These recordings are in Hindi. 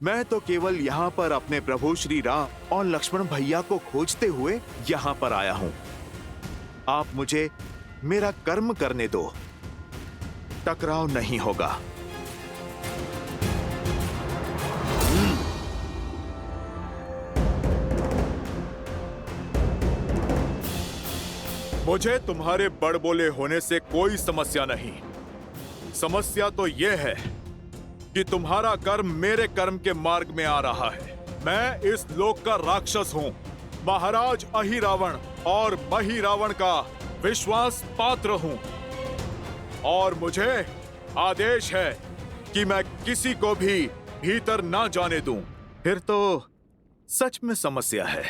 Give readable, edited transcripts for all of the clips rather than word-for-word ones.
मैं तो केवल यहाँ पर अपने प्रभु श्री राम और लक्ष्मण भैया को खोजते हुए यहाँ पर आया हूँ। आप मुझे मेरा कर्म करने दो, टकराव नहीं होगा। मुझे तुम्हारे बड़बोले होने से कोई समस्या नहीं। समस्या तो यह है कि तुम्हारा कर्म मेरे कर्म के मार्ग में आ रहा है। मैं इस लोक का राक्षस हूँ, महाराज अहिरावण और महिरावण का विश्वास पात्र हूँ, और मुझे आदेश है कि मैं किसी को भी भीतर ना जाने दूं। फिर तो सच में समस्या है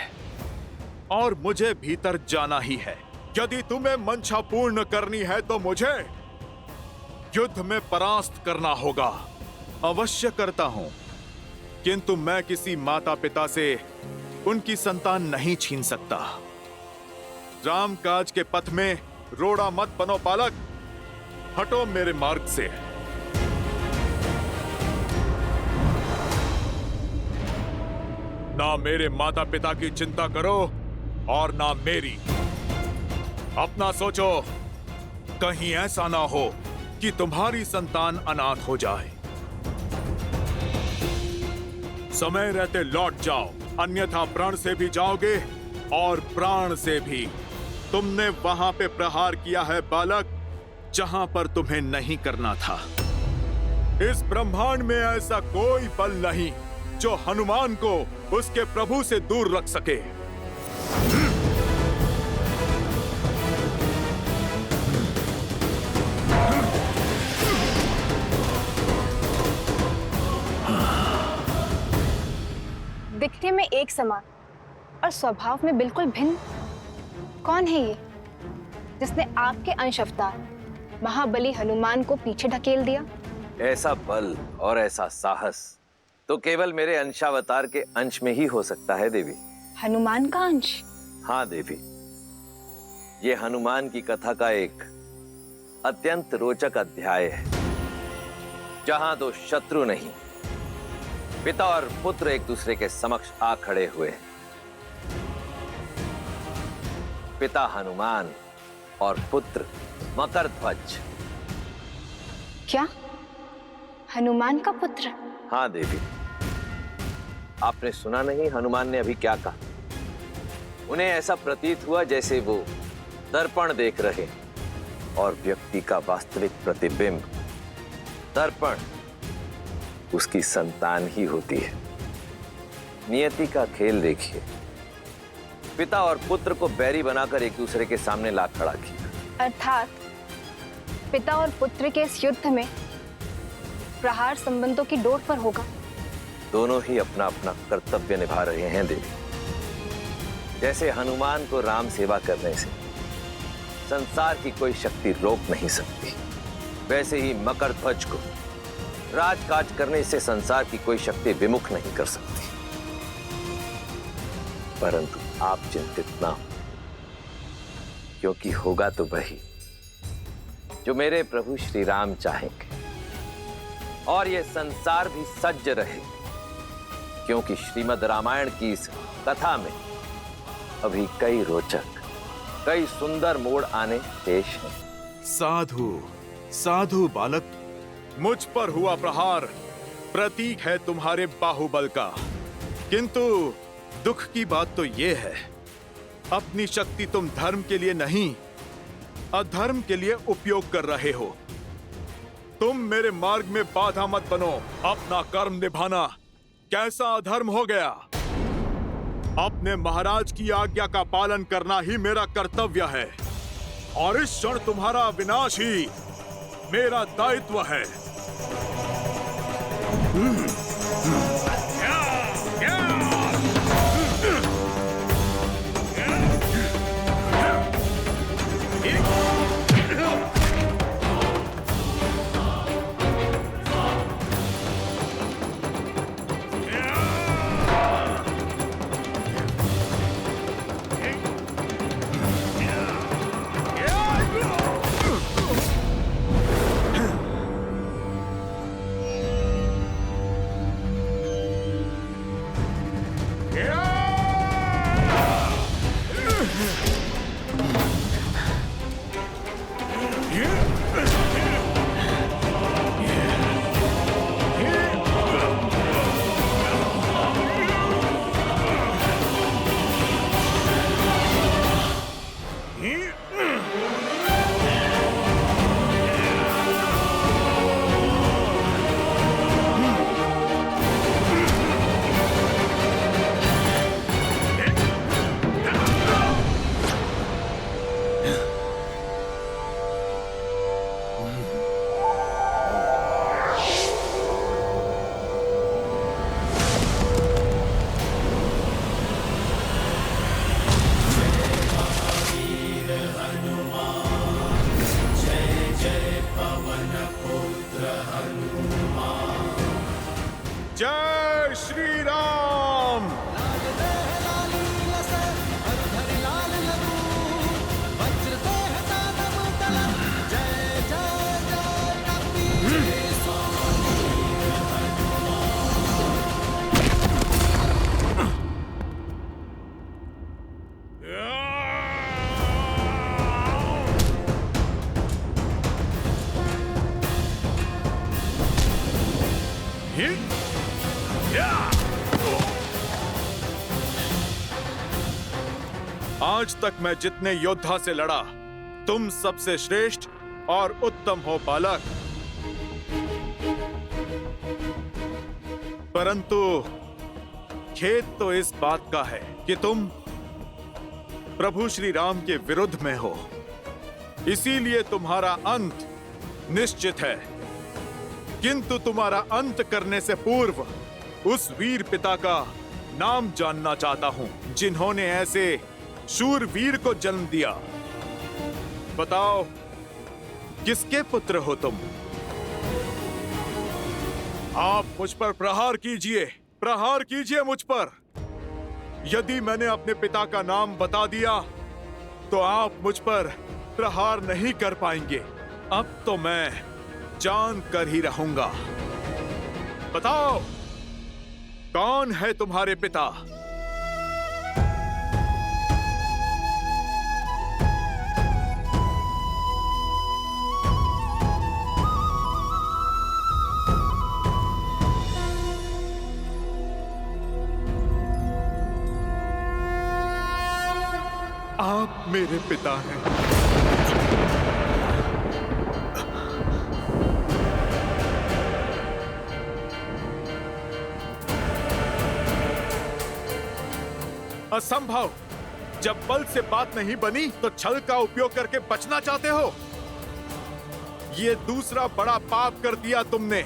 और मुझे भीतर जाना ही है। यदि तुम्हें मंशा पूर्ण करनी है तो मुझे युद्ध में परास्त करना होगा। अवश्य करता हूं, किंतु मैं किसी माता पिता से उनकी संतान नहीं छीन सकता। राम काज के पथ में रोड़ा मत बनो बालक, हटो मेरे मार्ग से। ना मेरे माता पिता की चिंता करो और ना मेरी। अपना सोचो, कहीं ऐसा ना हो कि तुम्हारी संतान अनाथ हो जाए। समय रहते लौट जाओ, अन्यथा प्राण से भी जाओगे और प्राण से भी। तुमने वहां पे प्रहार किया है बालक, जहां पर तुम्हें नहीं करना था। इस ब्रह्मांड में ऐसा कोई बल नहीं जो हनुमान को उसके प्रभु से दूर रख सके। दिखने में एक समान और स्वभाव में बिल्कुल भिन्न। कौन है ये जिसने आपके अंश अवतार महाबली हनुमान को पीछे ढकेल दिया? ऐसा बल और ऐसा साहस तो केवल मेरे अंशावतार के अंश में ही हो सकता है देवी। हनुमान का अंश? हाँ देवी, ये हनुमान की कथा का एक अत्यंत रोचक अध्याय है, जहां दो शत्रु नहीं, पिता और पुत्र एक दूसरे के समक्ष आ खड़े हुए। पिता हनुमान और पुत्र मकरध्वज। क्या हनुमान का पुत्र? हाँ देवी, आपने सुना नहीं हनुमान ने अभी क्या कहा? उन्हें ऐसा प्रतीत हुआ जैसे वो दर्पण देख रहे और व्यक्ति का वास्तविक प्रतिबिंब दर्पण उसकी संतान ही होती है। नियति का खेल देखिए, पिता और पुत्र को बैरी बनाकर एक दूसरे के सामने ला खड़ा किया। अर्थात पिता और पुत्र के इस युद्ध में प्रहार संबंधों की डोर पर होगा। दोनों ही अपना अपना कर्तव्य निभा रहे हैं देवी। जैसे हनुमान को राम सेवा करने से संसार की कोई शक्ति रोक नहीं सकती, वैसे ही मकरध्वज को राजकाज करने से संसार की कोई शक्ति विमुख नहीं कर सकती। परंतु आप चिंतित ना हो, क्योंकि होगा तो वही जो मेरे प्रभु श्री राम चाहेंगे, और ये संसार भी सज्ज रहे, क्योंकि श्रीमद् रामायण की इस कथा में अभी कई रोचक, कई सुंदर मोड़ आने शेष हैं। साधु साधु बालक, मुझ पर हुआ प्रहार प्रतीक है तुम्हारे बाहुबल का, किंतु दुख की बात तो यह है, अपनी शक्ति तुम धर्म के लिए नहीं, अधर्म के लिए उपयोग कर रहे हो। तुम मेरे मार्ग में बाधा मत बनो। अपना कर्म निभाना कैसा अधर्म हो गया? अपने महाराज की आज्ञा का पालन करना ही मेरा कर्तव्य है, और इस क्षण तुम्हारा विनाश ही मेरा दायित्व है। श्री राम। आज तक मैं जितने योद्धा से लड़ा, तुम सबसे श्रेष्ठ और उत्तम हो बालक। परंतु खेद तो इस बात का है कि तुम प्रभु श्री राम के विरुद्ध में हो। इसीलिए तुम्हारा अंत निश्चित है। किंतु तुम्हारा अंत करने से पूर्व उस वीर पिता का नाम जानना चाहता हूं जिन्होंने ऐसे शूरवीर को जन्म दिया। बताओ, किसके पुत्र हो तुम? आप मुझ पर प्रहार कीजिए मुझ पर। यदि मैंने अपने पिता का नाम बता दिया तो आप मुझ पर प्रहार नहीं कर पाएंगे। अब तो मैं जान कर ही रहूंगा। बताओ, कौन है तुम्हारे पिता? आप मेरे पिता हैं। असंभव। जब बल से बात नहीं बनी तो छल का उपयोग करके बचना चाहते हो। ये दूसरा बड़ा पाप कर दिया तुमने।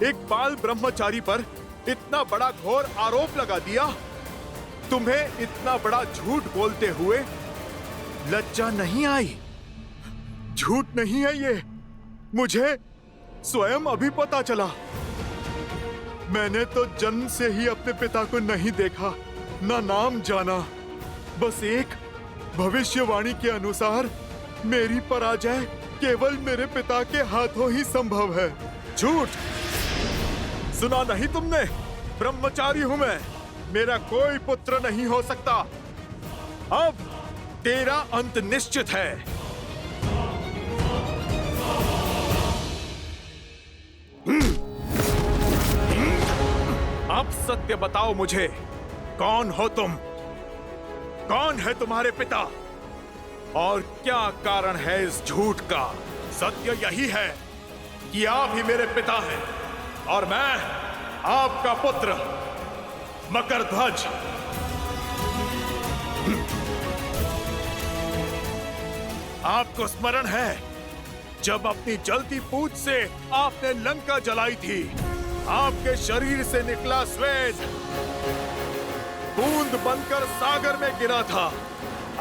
एक बाल ब्रह्मचारी पर इतना बड़ा घोर आरोप लगा दिया। तुम्हें इतना बड़ा झूठ बोलते हुए लज्जा नहीं आई? झूठ नहीं है ये, मुझे स्वयं अभी पता चला। मैंने तो जन्म से ही अपने पिता को नहीं देखा, ना नाम जाना। बस एक भविष्यवाणी के अनुसार मेरी पराजय केवल मेरे पिता के हाथों ही संभव है। झूठ! सुना नहीं तुमने? ब्रह्मचारी हूं मैं, मेरा कोई पुत्र नहीं हो सकता। अब तेरा अंत निश्चित है। अब सत्य बताओ मुझे, कौन हो तुम? कौन है तुम्हारे पिता? और क्या कारण है इस झूठ का? सत्य यही है कि आप ही मेरे पिता हैं और मैं आपका पुत्र मकरध्वज। आपको स्मरण है जब अपनी जलती पूंछ से आपने लंका जलाई थी? आपके शरीर से निकला स्वेद बूंद बनकर सागर में गिरा था।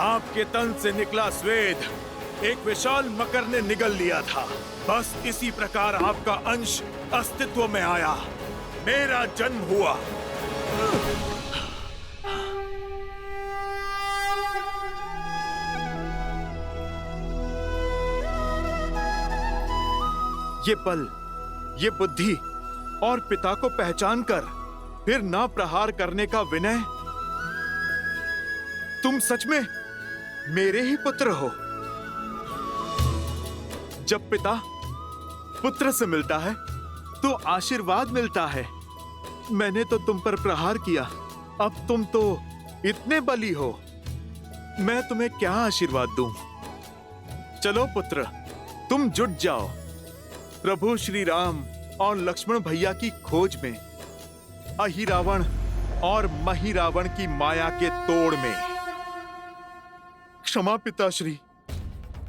आपके तन से निकला स्वेद एक विशाल मकर ने निगल लिया था। बस इसी प्रकार आपका अंश अस्तित्व में आया, मेरा जन्म हुआ। ये बल, ये बुद्धि और पिता को पहचान कर फिर ना प्रहार करने का विनय। तुम सच में मेरे ही पुत्र हो। जब पिता पुत्र से मिलता है तो आशीर्वाद मिलता है। मैंने तो तुम पर प्रहार किया, अब तुम तो इतने बली हो, मैं तुम्हें क्या आशीर्वाद दूं? चलो पुत्र, तुम जुट जाओ प्रभु श्री राम और लक्ष्मण भैया की खोज में, अहिरावण और महिरावण की माया के तोड़ में। क्षमा पिताश्री,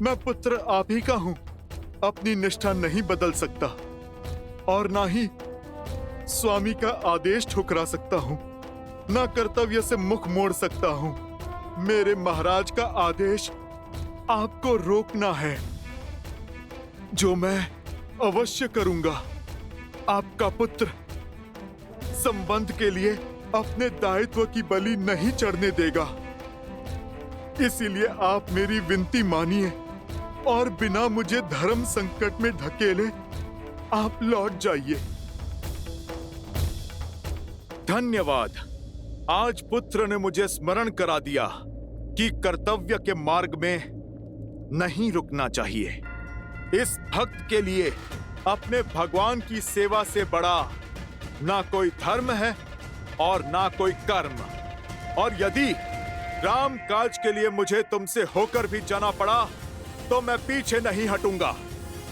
मैं पुत्र आप ही का हूं। अपनी निष्ठा नहीं बदल सकता और ना ही स्वामी का आदेश ठुकरा सकता हूं, ना कर्तव्य से मुख मोड़ सकता हूं। मेरे महाराज का आदेश आपको रोकना है, जो मैं अवश्य करूंगा। आपका पुत्र संबंध के लिए अपने दायित्व की बलि नहीं चढ़ने देगा। इसीलिए आप मेरी विनती मानिए और बिना मुझे धर्म संकट में ढकेले आप लौट जाइए। धन्यवाद। आज पुत्र ने मुझे स्मरण करा दिया कि कर्तव्य के मार्ग में नहीं रुकना चाहिए। इस भक्त के लिए अपने भगवान की सेवा से बड़ा ना कोई धर्म है और ना कोई कर्म। और यदि राम काज के लिए मुझे तुमसे होकर भी जाना पड़ा तो मैं पीछे नहीं हटूंगा।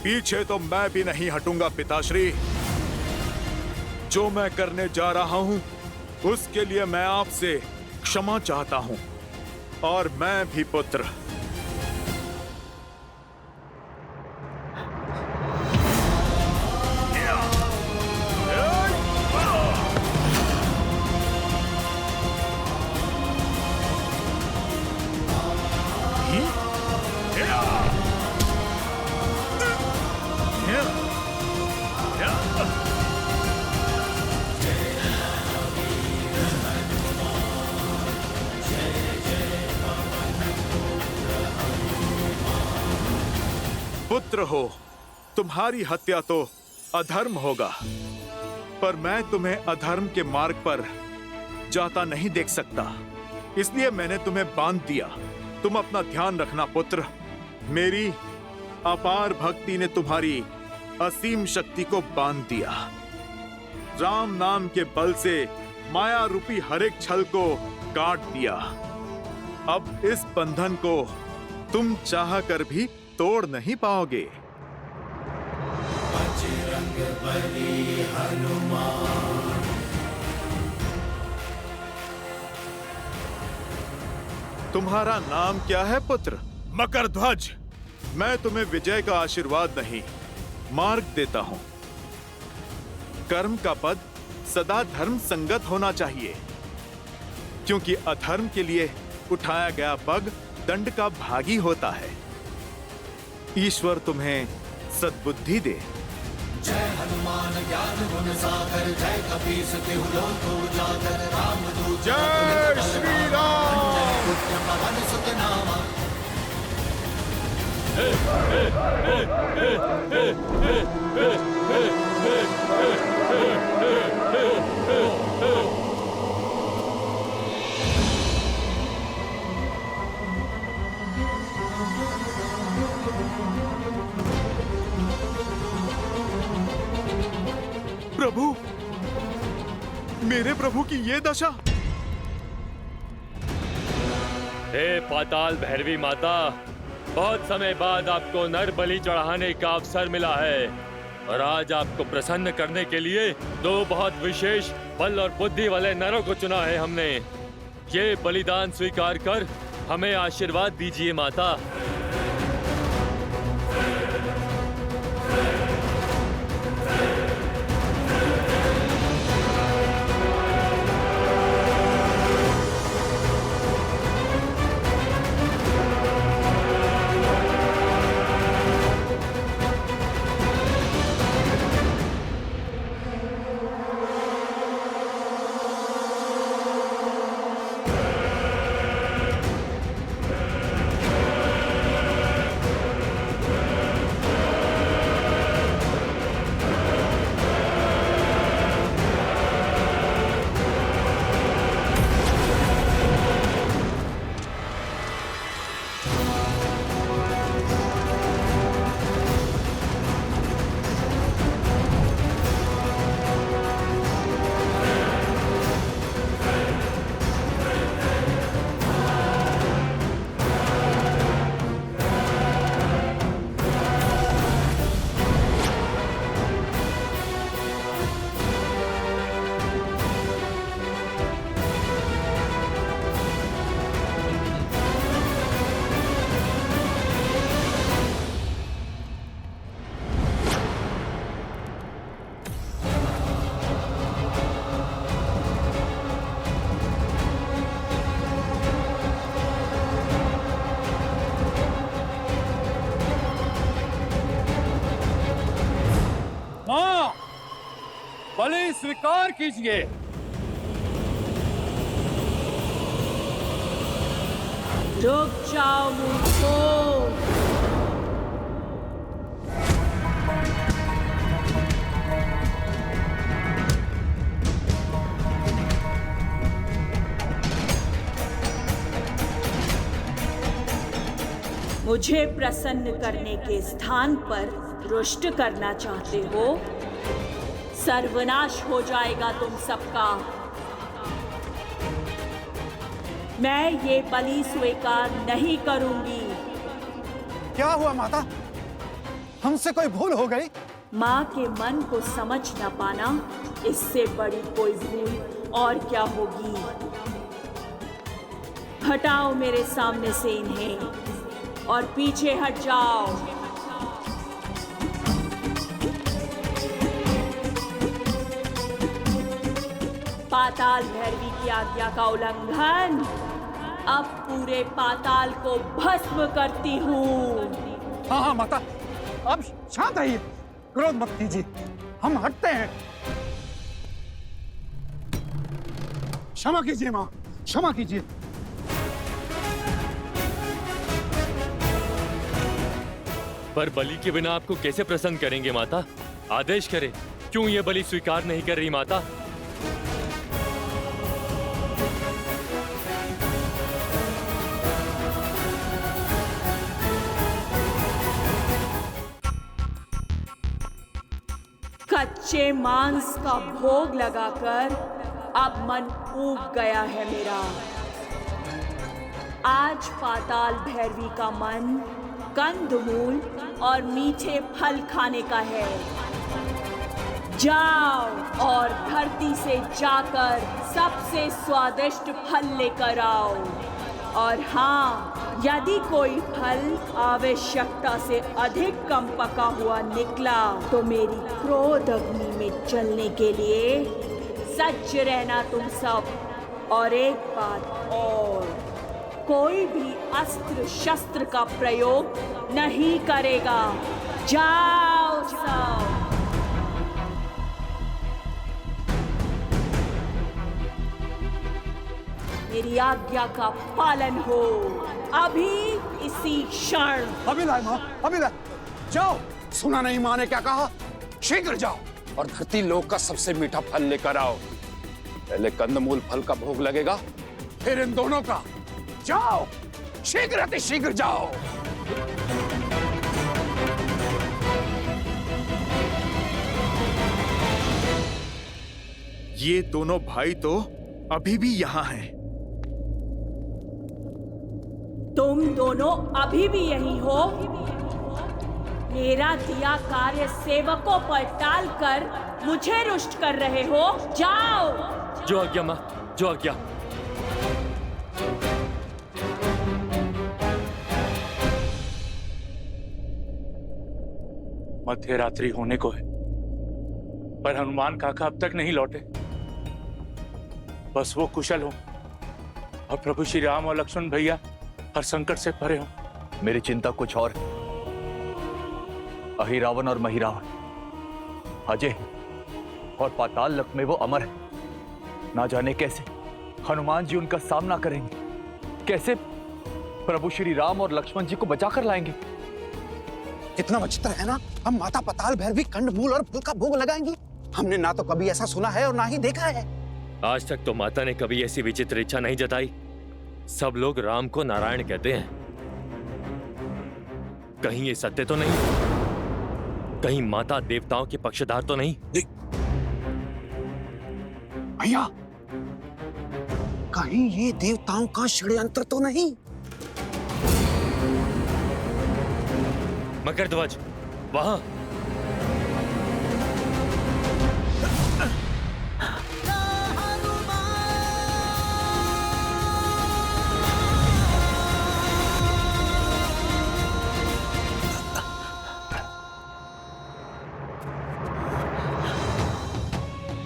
पीछे तो मैं भी नहीं हटूंगा पिताश्री। जो मैं करने जा रहा हूं उसके लिए मैं आपसे क्षमा चाहता हूं। और मैं भी पुत्र। पुत्र हो, तुम्हारी हत्या तो अधर्म होगा, पर मैं तुम्हें अधर्म के मार्ग पर जाता नहीं देख सकता। इसलिए मैंने तुम्हें बांध दिया। तुम अपना ध्यान रखना पुत्र। मेरी अपार भक्ति ने तुम्हारी असीम शक्ति को बांध दिया। राम नाम के बल से माया रूपी हर एक छल को काट दिया। अब इस बंधन को तुम चाह कर भी तोड़ नहीं पाओगे। बजरंगबली हनुमान। तुम्हारा नाम क्या है पुत्र? मकरध्वज। मैं तुम्हें विजय का आशीर्वाद नहीं, मार्ग देता हूं। कर्म का पद सदा धर्म संगत होना चाहिए, क्योंकि अधर्म के लिए उठाया गया पग दंड का भागी होता है। ईश्वर तुम्हें सद्बुद्धि दे। जय हनुमान ज्ञान गुण सागर, जय कपीस तिहु लोक उजागर, रामदूत जय श्री राम। पुत्र पवन सुत नामा। प्रभु, मेरे प्रभु की ये दशा। हे पाताल भैरवी माता, बहुत समय बाद आपको नर बलि चढ़ाने का अवसर मिला है और आज आपको प्रसन्न करने के लिए दो बहुत विशेष बल और बुद्धि वाले नरों को चुना है हमने। ये बलिदान स्वीकार कर हमें आशीर्वाद दीजिए माता। बलि स्वीकार कीजिए। रुक जाओ मूर्खों। मुझे प्रसन्न करने के स्थान पर रुष्ट करना चाहते हो? सर्वनाश हो जाएगा तुम सबका। मैं ये बलि स्वीकार नहीं करूंगी। क्या हुआ माता? हमसे कोई भूल हो गई? माँ के मन को समझ न पाना, इससे बड़ी कोई भूल और क्या होगी। हटाओ मेरे सामने से इन्हें और पीछे हट जाओ। पाताल भैरवी की आज्ञा का उल्लंघन। अब पूरे पाताल को भस्म करती हूँ। हाँ हाँ माता, अब शांत रहिए, क्रोध मत कीजिए, हम हटते हैं। क्षमा कीजिए माँ, क्षमा कीजिए। पर बलि के बिना आपको कैसे प्रसन्न करेंगे माता? आदेश करें, क्यों ये बलि स्वीकार नहीं कर रही माता? कच्चे मांस का भोग लगाकर अब मन ऊब गया है मेरा। आज पाताल भैरवी का मन कंदमूल और मीठे फल खाने का है। जाओ और धरती से जाकर सबसे स्वादिष्ट फल लेकर आओ। और हाँ, यदि कोई फल आवश्यकता से अधिक कम पका हुआ निकला तो मेरी क्रोध अग्नि में जलने के लिए सज्ज रहना तुम सब। और एक बात और, कोई भी अस्त्र शस्त्र का प्रयोग नहीं करेगा। जाओ सब। मेरी आज्ञा का पालन हो अभी इसी क्षण। अभी लाए माँ, अभी लाए। जाओ, सुना नहीं माँ ने क्या कहा? शीघ्र जाओ और धरती लोक का सबसे मीठा फल लेकर आओ। पहले कंदमूल फल का भोग लगेगा, फिर इन दोनों का। जाओ, शीघ्र अति शीघ्र जाओ। ये दोनों भाई तो अभी भी यहाँ हैं। तुम दोनों अभी भी यही हो? मेरा दिया कार्य सेवकों पर टालकर मुझे रुष्ट कर रहे हो? जाओ। जो आज्ञा माँ, जो आज्ञा। मध्य रात्रि होने को है, पर हनुमान काका अब तक नहीं लौटे। बस वो कुशल हो और प्रभु श्री राम और लक्ष्मण भैया हर संकट से परे हो। मेरी चिंता कुछ और। अहिरावण और महिरावण अजय और पाताल लोक में वो अमर है। ना जाने कैसे हनुमान जी उनका सामना करेंगे, कैसे प्रभु श्री राम और लक्ष्मण जी को बचाकर लाएंगे। कितना विचित्र है ना, हम माता पाताल भैरवी कंदमूल और फल का भोग लगाएंगी। हमने ना तो कभी ऐसा सुना है और ना ही देखा है। आज तक तो माता ने कभी ऐसी विचित्र इच्छा नहीं जताई। सब लोग राम को नारायण कहते हैं। कहीं ये सत्य तो नहीं? कहीं माता देवताओं के पक्षधर तो नहीं? भैया, कहीं ये देवताओं का षड्यंत्र तो नहीं? मकरध्वज, वहां।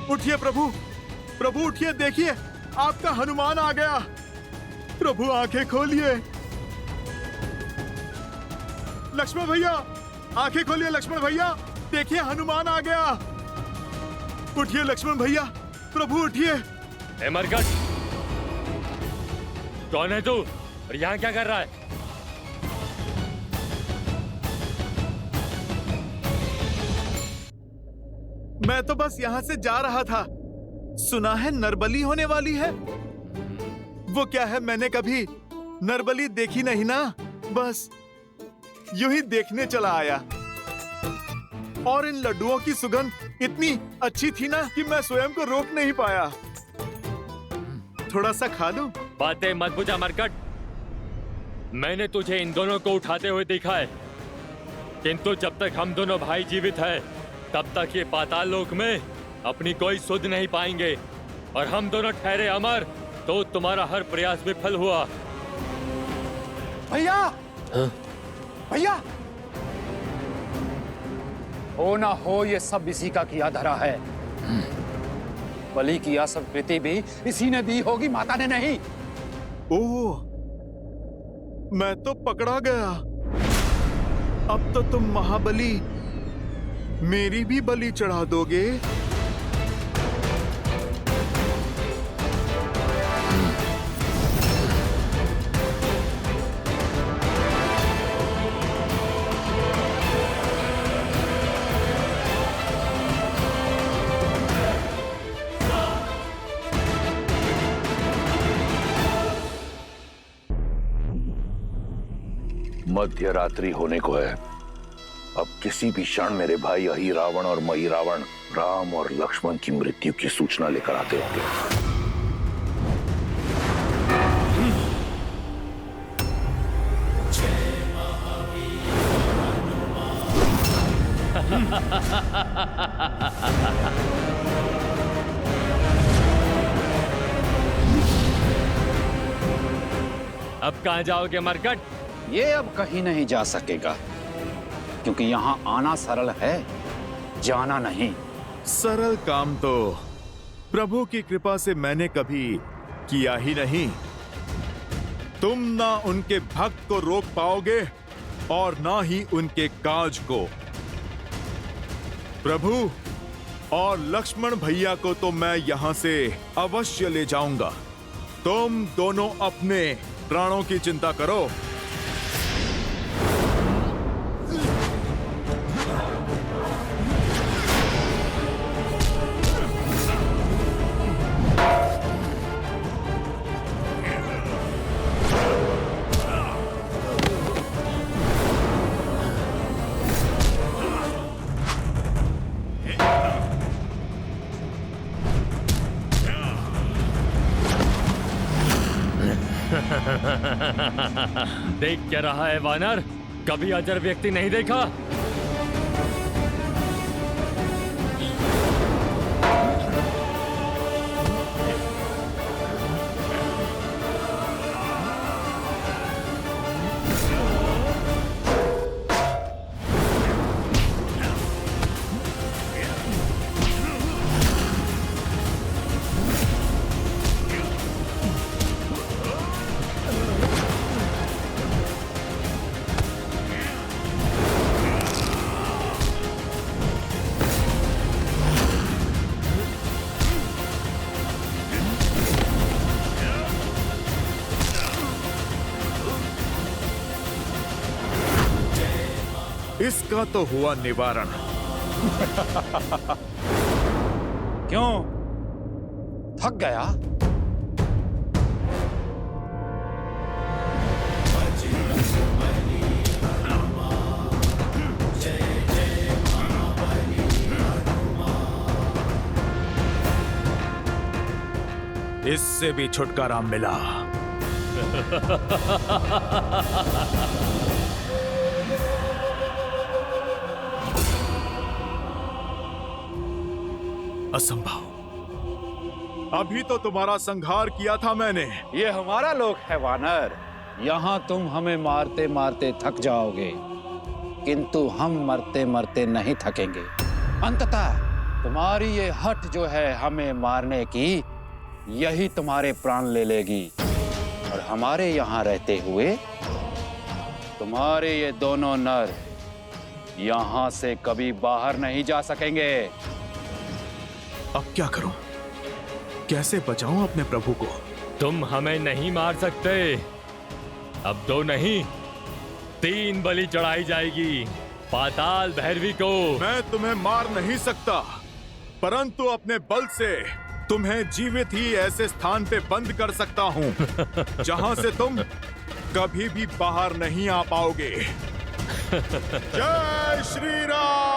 उठिए प्रभु, प्रभु उठिए, देखिए आपका हनुमान आ गया। प्रभु आंखें खोलिए। लक्ष्मण भैया, आंखें खोलिए लक्ष्मण भैया, देखिए हनुमान आ गया। उठिए लक्ष्मण भैया, प्रभु उठिए। मरकट, कौन है तू? और यहाँ क्या कर रहा है? मैं तो बस यहाँ से जा रहा था। सुना है नरबली होने वाली है। वो क्या है, मैंने कभी नरबली देखी नहीं ना, बस यूं ही देखने चला आया। और इन लड्डुओं की सुगंध इतनी अच्छी थी ना कि मैं स्वयं को रोक नहीं पाया। थोड़ा सा खा लूं? बातें मत बुझा मरकट। मैंने तुझे इन दोनों को उठाते हुए देखा है, किंतु जब तक हम दोनों भाई जीवित हैं, तब तक ये पाताल लोक में अपनी कोई सुध नहीं पाएंगे। और हम दोनों ठहरे अमर, तो तुम्हारा हर प्रयास विफल हुआ। भैया, भैया, हो ना हो ये सब इसी का किया धरा है। बलि की यह सब कृति भी इसी ने दी होगी, माता ने नहीं। ओह, मैं तो पकड़ा गया। अब तो तुम महाबली मेरी भी बलि चढ़ा दोगे। मध्य रात्रि होने को है। अब किसी भी क्षण मेरे भाई अहि रावण और मई रावण राम और लक्ष्मण की मृत्यु की सूचना लेकर आते होंगे। अब कहाँ जाओगे मरकट? ये अब कहीं नहीं जा सकेगा, क्योंकि यहाँ आना सरल है, जाना नहीं। सरल काम तो प्रभु की कृपा से मैंने कभी किया ही नहीं। तुम ना उनके भक्त को रोक पाओगे और ना ही उनके काज को। प्रभु और लक्ष्मण भैया को तो मैं यहां से अवश्य ले जाऊंगा। तुम दोनों अपने प्राणों की चिंता करो। देख क्या रहा है वानर? कभी अजर व्यक्ति नहीं देखा? इसका तो हुआ निवारण। क्यों, थक गया? इससे भी छुटकारा मिला। असंभव। अभी तो तुम्हारा संहार किया था मैंने। ये हमारा लोक है वानर, यहाँ तुम हमें मारते मारते थक जाओगे, किंतु हम मरते मरते नहीं थकेंगे। अंततः तुम्हारी ये हट जो है हमें मारने की, यही तुम्हारे प्राण ले लेगी। और हमारे यहाँ रहते हुए तुम्हारे ये दोनों नर यहाँ से कभी बाहर नहीं जा सकेंगे। अब क्या करूं? कैसे बचाऊं अपने प्रभु को? तुम हमें नहीं मार सकते, अब 2 नहीं 3 बलि चढ़ाई जाएगी पाताल भैरवी को। मैं तुम्हें मार नहीं सकता, परंतु अपने बल से तुम्हें जीवित ही ऐसे स्थान पे बंद कर सकता हूँ जहां से तुम कभी भी बाहर नहीं आ पाओगे। जय श्री राम।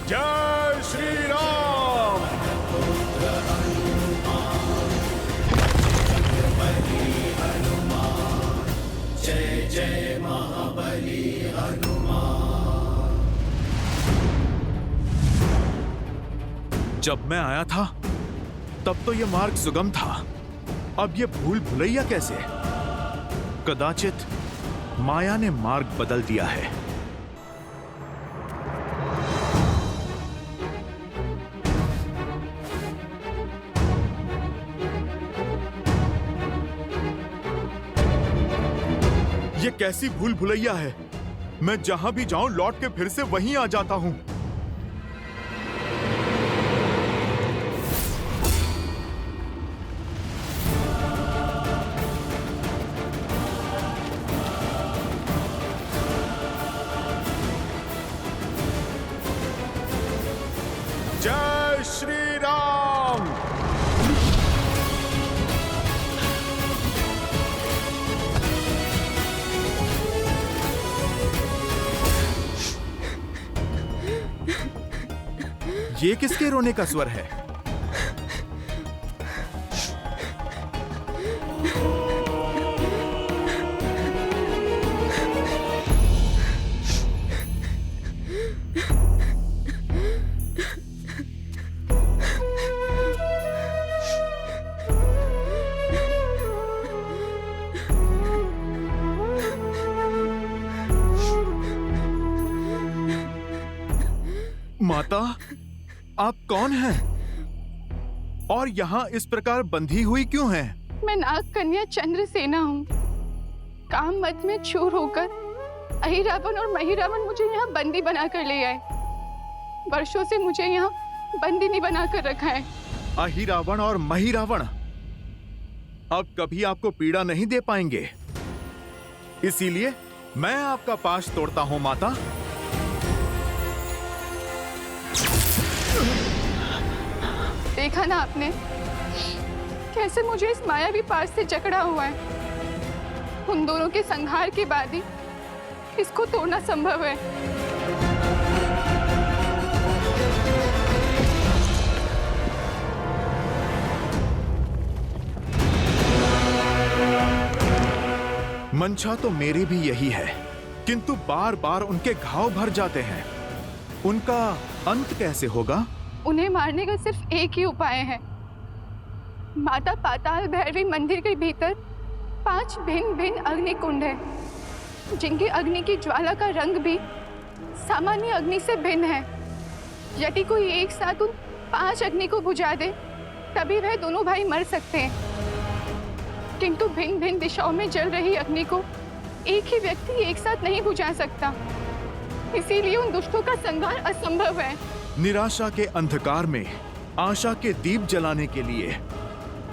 जय श्री राम। जय जय महाबली हनुमान। जब मैं आया था तब तो यह मार्ग सुगम था, अब यह भूल भुलैया कैसे? कदाचित माया ने मार्ग बदल दिया है। ये कैसी भूल भुलैया है? मैं जहां भी जाऊं लौट के फिर से वहीं आ जाता हूं। जय श्री राम। ये किसके रोने का स्वर है? माता, आप कौन हैं? और यहाँ इस प्रकार बंधी हुई क्यों हैं? मैं नाग कन्या चंद्रसेना हूँ। काम मत में चूर होकर अहिरावण और महिरावण मुझे यहाँ बंदी बनाकर ले आए। वर्षों से मुझे यहाँ बंदिनी बनाकर रखा है। अहिरावण और महिरावण अब कभी आपको पीड़ा नहीं दे पाएंगे, इसीलिए मैं आपका पाश तोड़ता हूँ माता। देखा ना आपने कैसे मुझे इस मायावी पाश से जकड़ा हुआ है। उन दोनों के संहार के बाद ही इसको तोड़ना संभव है। मंशा तो मेरी भी यही है, किंतु बार बार उनके घाव भर जाते हैं। उनका अंत कैसे होगा? उन्हें मारने का सिर्फ एक ही उपाय है। माता पाताल भैरवी मंदिर के भीतर 5 भिन्न भिन्न अग्नि कुंड है, जिनकी अग्नि की ज्वाला का रंग भी सामान्य अग्नि से भिन्न है। यदि कोई एक साथ उन 5 अग्नि को बुझा दे तभी वह दोनों भाई मर सकते हैं, किंतु भिन्न भिन्न दिशाओं में जल रही अग्नि को एक ही व्यक्ति एक साथ नहीं बुझा सकता। इसीलिए उन दुष्टों का संहार असंभव है। निराशा के अंधकार में आशा के दीप जलाने के लिए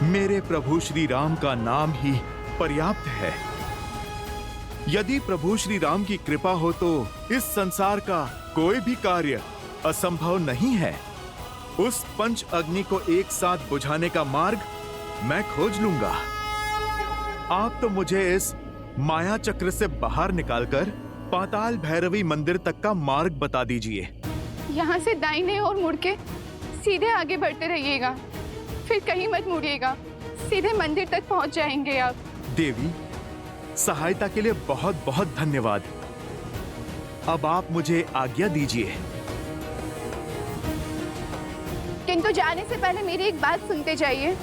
मेरे प्रभु श्री राम का नाम ही पर्याप्त है। यदि प्रभु श्री राम की कृपा हो तो इस संसार का कोई भी कार्य असंभव नहीं है। उस पंच अग्नि को एक साथ बुझाने का मार्ग मैं खोज लूंगा। आप तो मुझे इस माया चक्र से बाहर निकालकर पाताल भैरवी मंदिर तक का मार्ग बता दीजिए। यहाँ से दाहिने और मुड़ के सीधे आगे बढ़ते रहिएगा, फिर कहीं मत मुड़िएगा, सीधे मंदिर तक पहुँच जाएंगे आप। देवी, सहायता के लिए बहुत बहुत धन्यवाद। अब आप मुझे आज्ञा दीजिए। किंतु जाने से पहले मेरी एक बात सुनते जाइए।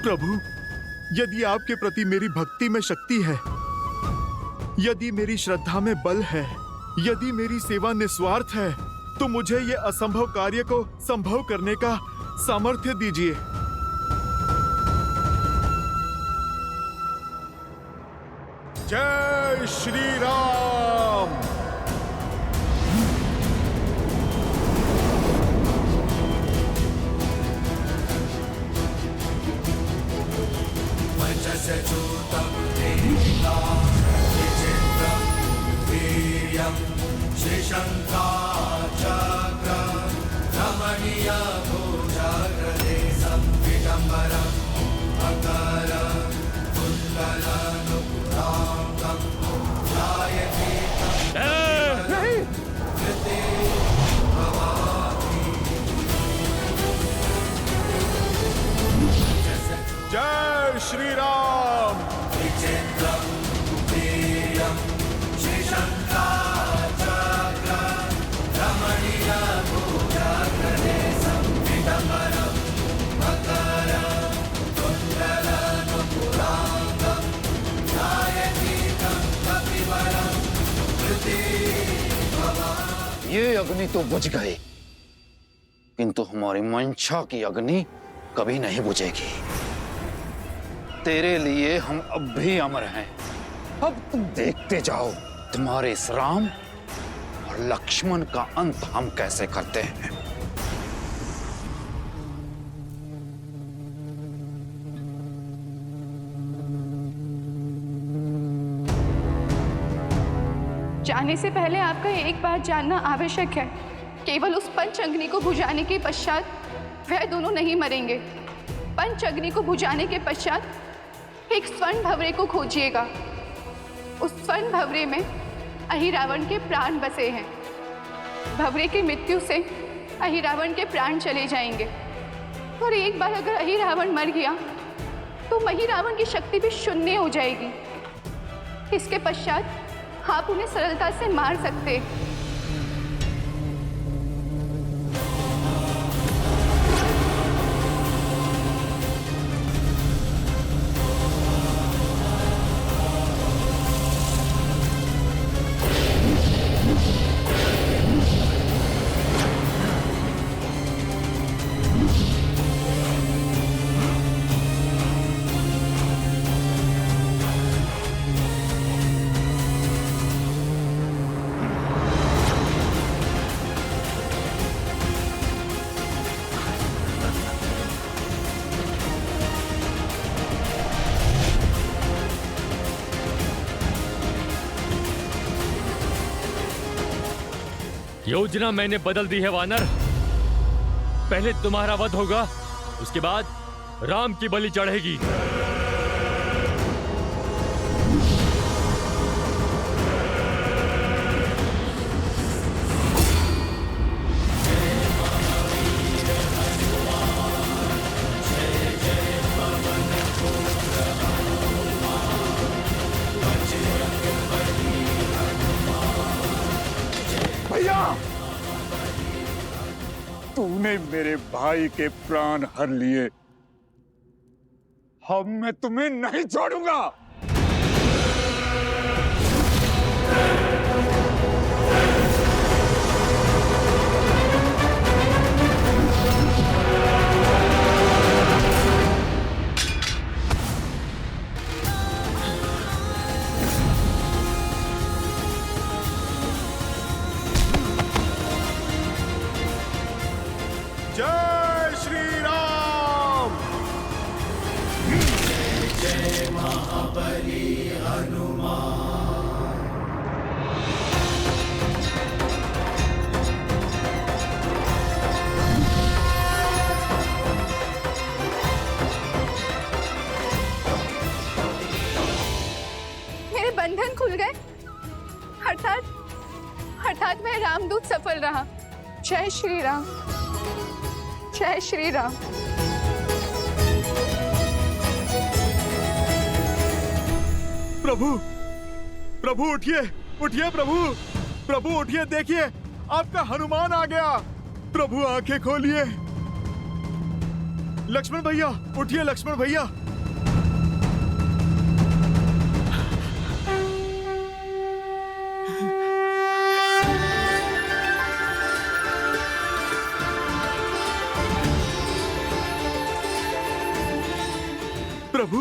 प्रभु, यदि आपके प्रति मेरी भक्ति में शक्ति है, यदि मेरी श्रद्धा में बल है, यदि मेरी सेवा निस्वार्थ है, तो मुझे ये असंभव कार्य को संभव करने का सामर्थ्य दीजिए। जय श्री राम। वचसचूतं देहिता विचित्रं वीर्यं श्रीशङ्खाचक्र रमणीयभुजगदेशं विडम्बरं मकरं कुण्डलनुपुराङ्गं ध्यायतीतं कृते भवामि। जय श्री राम। विचित्रं वीर्यं श्रीशङ्खाचक्र रमणीयभुजगदेशं विडम्बरं मकरं कुण्डलनुपुराङ्गं ध्यायतीतं कपिवरं कृते भवामि। ये अग्नि तो बुझ गई, किंतु हमारी मंशा की अग्नि कभी नहीं बुझेगी। तेरे लिए हम अब भी अमर हैं। अब तुम देखते जाओ तुम्हारे इस राम और लक्ष्मण का अंत हम कैसे करते हैं। जाने से पहले आपका एक बात जानना आवश्यक है। केवल उस पंच अग्नि को बुझाने के पश्चात वह दोनों नहीं मरेंगे। पंच अग्नि को बुझाने के पश्चात एक स्वर्ण भवरे को खोजिएगा। उस स्वर्ण भवरे में अहिरावण के प्राण बसे हैं। भवरे की मृत्यु से अहिरावण के प्राण चले जाएंगे, और एक बार अगर अहिरावण मर गया तो महिरावण की शक्ति भी शून्य हो जाएगी। इसके पश्चात आप उन्हें सरलता से मार सकते हैं। योजना मैंने बदल दी है वानर। पहले तुम्हारा वध होगा, उसके बाद राम की बलि चढ़ेगी। भैया, तूने मेरे भाई के प्राण हर लिए, अब मैं तुम्हें नहीं छोड़ूंगा। जय श्री राम। जय महाबली सफल रहा। जय श्री राम, जय श्री राम। प्रभु, प्रभु उठिए, उठिए प्रभु, प्रभु उठिए, देखिए आपका हनुमान आ गया। प्रभु आंखें खोलिए। लक्ष्मण भैया उठिए, लक्ष्मण भैया। प्रभु,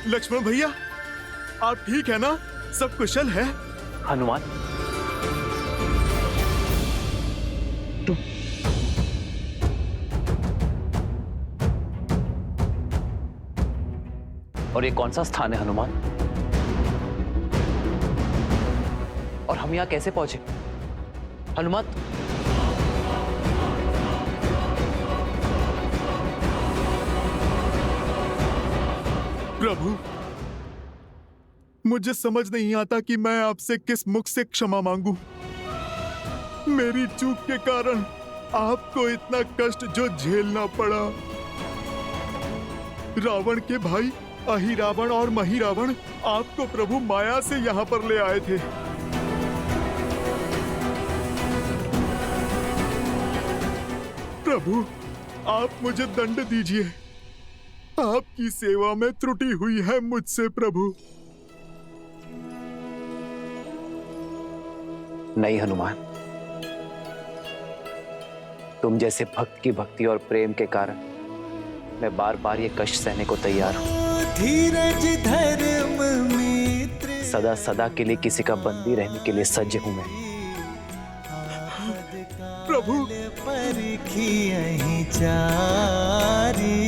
लक्ष्मण भैया आप ठीक है ना? सब कुशल है? हनुमान, और ये कौन सा स्थान है हनुमान? और हम यहां कैसे पहुंचे हनुमान? प्रभु, मुझे समझ नहीं आता कि मैं आपसे किस मुख से क्षमा मांगू। मेरी चूक के कारण आपको इतना कष्ट जो झेलना पड़ा। रावण के भाई अहिरावण और महिरावण आपको प्रभु माया से यहाँ पर ले आए थे। प्रभु, आप मुझे दंड दीजिए। आपकी सेवा में त्रुटि हुई है मुझसे प्रभु। नहीं हनुमान, तुम जैसे भक्त की भक्ति और प्रेम के कारण मैं बार बार ये कष्ट सहने को तैयार हूं। धीरज धर्म मित्र सदा सदा के लिए किसी का बंदी रहने के लिए सज्ज हूं मैं। प्रभु, परखी यहीं चारी,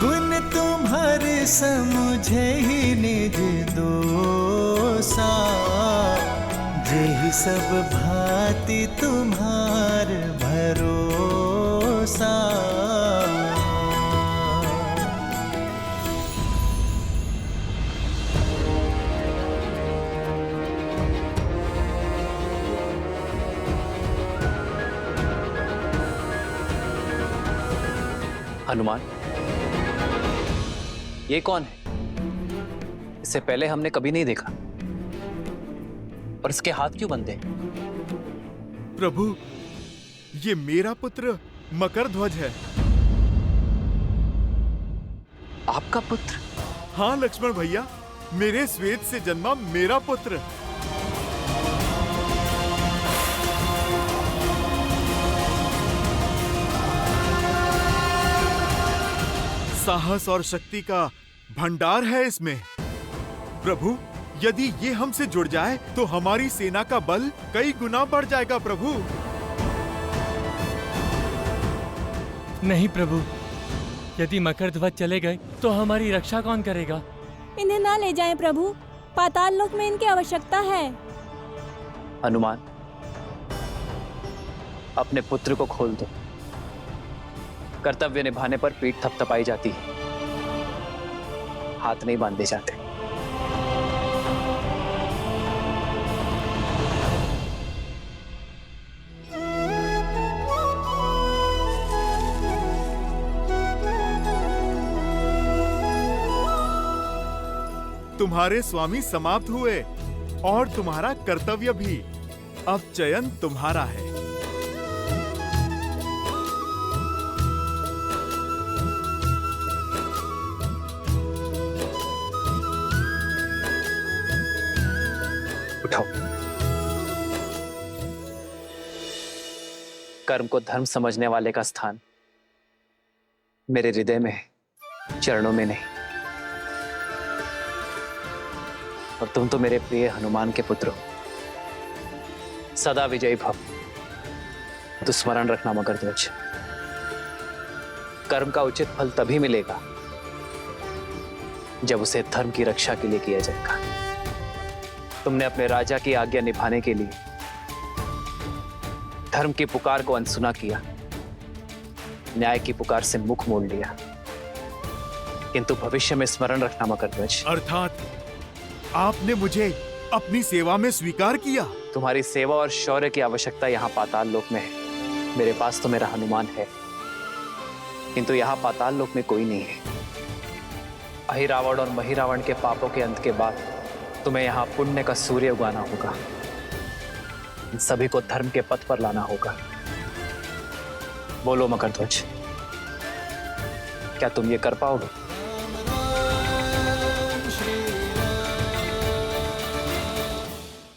गुण तुम्हारे समुझे ही निज दोसा, जेहि सब भांति तुम्हार भरोसा। हनुमान, ये कौन है? इससे पहले हमने कभी नहीं देखा। और इसके हाथ क्यों बंधे? प्रभु, ये मेरा पुत्र मकरध्वज है। आपका पुत्र? हाँ लक्ष्मण भैया, मेरे श्वेत से जन्मा मेरा पुत्र। साहस और शक्ति का भंडार है इसमें। प्रभु, यदि ये हमसे जुड़ जाए तो हमारी सेना का बल कई गुना बढ़ जाएगा प्रभु। नहीं प्रभु, यदि मकरध्वज चले गए तो हमारी रक्षा कौन करेगा? इन्हें ना ले जाएं प्रभु, पाताल लोक में इनकी आवश्यकता है। हनुमान, अपने पुत्र को खोल दो। कर्तव्य निभाने पर पीठ थपथपाई जाती है, हाथ नहीं बांधे जाते। तुम्हारे स्वामी समाप्त हुए और तुम्हारा कर्तव्य भी। अब चयन तुम्हारा है। उठाओ। कर्म को धर्म समझने वाले का स्थान मेरे हृदय में है, चरणों में नहीं। और तुम तो मेरे प्रिय हनुमान के पुत्र हो। सदा विजयी भव। तो स्मरण रखना मकरध्वज, कर्म का उचित फल तभी मिलेगा जब उसे धर्म की रक्षा के लिए किया जाएगा। तुमने अपने राजा की आज्ञा निभाने के लिए धर्म की पुकार को अनसुना किया, न्याय की पुकार से मुख मोड़ लिया। किंतु भविष्य में स्मरण रखना मकरध्वज। अर्थात आपने मुझे अपनी सेवा में स्वीकार किया। तुम्हारी सेवा और शौर्य की आवश्यकता यहाँ पाताल लोक में है। मेरे पास तो मेरा हनुमान है, किंतु यहाँ पाताल लोक में कोई नहीं है। अहिरावण और महिरावण के पापों के अंत के बाद तुम्हें यहाँ पुण्य का सूर्य उगाना होगा। इन सभी को धर्म के पथ पर लाना होगा। बोलो मकरध्वज, क्या तुम ये कर पाओगे?